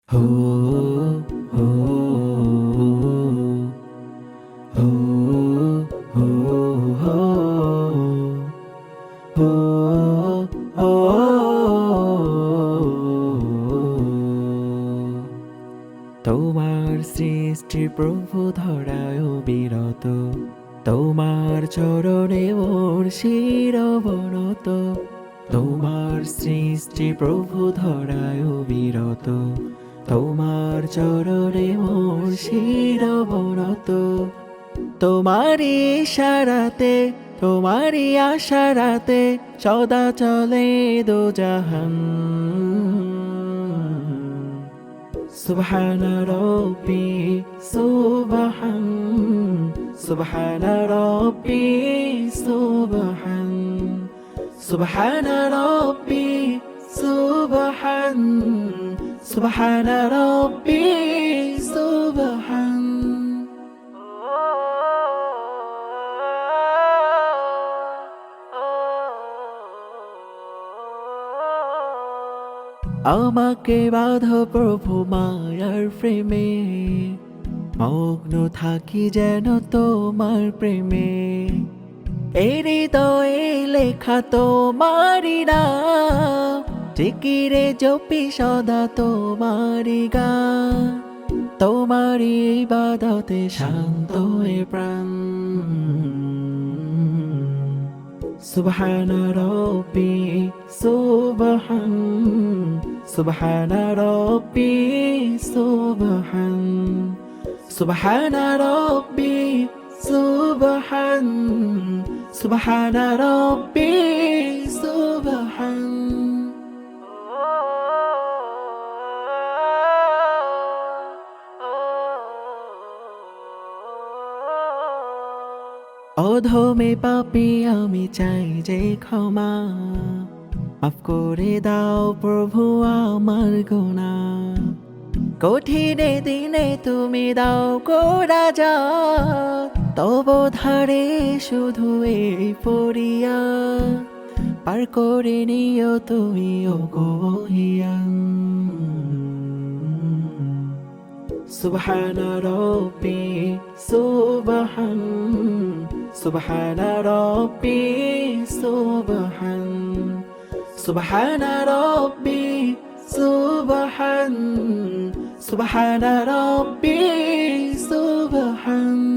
হো হো হো হো হো হো হো তোমার সৃষ্টি প্রভু ধরায় বিরত, তোমার চরণে মোর শির অবনত। তোমার সৃষ্টি প্রভু ধরায় বিরত, তোমার চরণে মোর শির অবনত। তোমারই ইশারাতে, তোমারই আশারাতে সদা চলে দোজাহান। সুবহান রব্বি সুবহান, সুবহান রব্বি সুবহান, সুবহান রব্বি সুবহান, সুবহান রব্বি সুবহান। আমাকে বাঁধো প্রভু মায়ার প্রেমে, মগ্ন থাকি যেন তোমার প্রেমে। এই হৃদয়ে লেখা তোমারি নাম, জিকিরে জপি সদা তোমারি গান। তোমারি ইবাদতে শান্ত এ প্রাণ। সুবহান রব্বি সুবহান, সুবহান রব্বি সুবহান, সুবহান রব্বি সুবহান, সুবহান রব্বি সুবহান। অধমে পাপী আমি চাই যে ক্ষমা, মাফ করে দাও প্রভু আমার গুনাহ। কঠিনে দিনে তুমি দাও গো রাজা, তব ধারে শুধু এই পড়িয়া। পার করে নিও তুমি ও গো মহিয়ান। সুবহান রব্বি সুবহান, সুবহান রব্বি সুবহান, সুবহান রব্বি সুবহান, সুবহান রব্বি সুবহান।